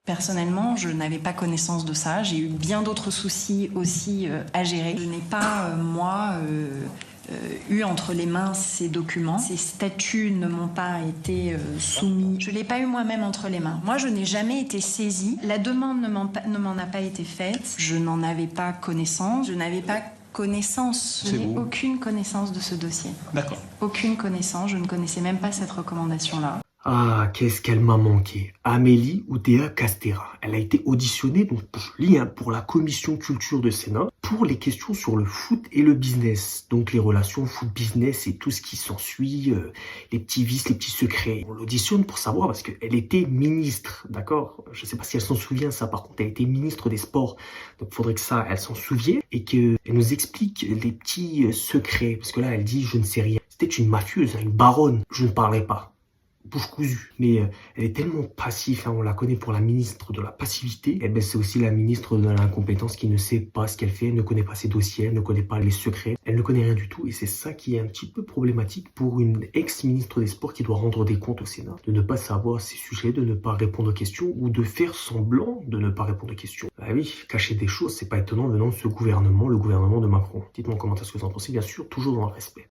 Personnellement, je n'avais pas connaissance de ça. J'ai eu bien d'autres soucis aussi à gérer. Je n'ai pas, eu entre les mains ces documents. Ces statuts ne m'ont pas été soumis. Je ne l'ai pas eu moi-même entre les mains. Moi, je n'ai jamais été saisie. La demande ne m'en a pas été faite. Je n'en avais pas connaissance. Je n'avais pas connaissance. Je n'ai aucune connaissance de ce dossier. D'accord. Aucune connaissance. Je ne connaissais même pas cette recommandation-là. Ah, qu'est-ce qu'elle m'a manqué. Amélie Oudéa Castéra. Elle a été auditionnée, donc je lis, pour la commission culture de Sénat, pour les questions sur le foot et le business. Donc les relations foot-business et tout ce qui s'ensuit, les petits vices, les petits secrets. On l'auditionne pour savoir parce qu'elle était ministre, d'accord? Je sais pas si elle s'en souvient, ça par contre, elle était ministre des Sports. Donc faudrait que ça, elle s'en souvienne et qu'elle nous explique les petits secrets. Parce que là, elle dit, je ne sais rien. C'était une mafieuse, une baronne. Je ne parlerai pas. Bouche cousue. Mais elle est tellement passive, on la connaît pour la ministre de la passivité. Et ben c'est aussi la ministre de l'incompétence qui ne sait pas ce qu'elle fait, elle ne connaît pas ses dossiers, elle ne connaît pas les secrets, elle ne connaît rien du tout. Et c'est ça qui est un petit peu problématique pour une ex-ministre des Sports qui doit rendre des comptes au Sénat. De ne pas savoir ses sujets, de ne pas répondre aux questions ou de faire semblant de ne pas répondre aux questions. Ah oui, cacher des choses, c'est pas étonnant venant de ce gouvernement, le gouvernement de Macron. Dites-moi en commentaire ce que vous en pensez, bien sûr, toujours dans le respect.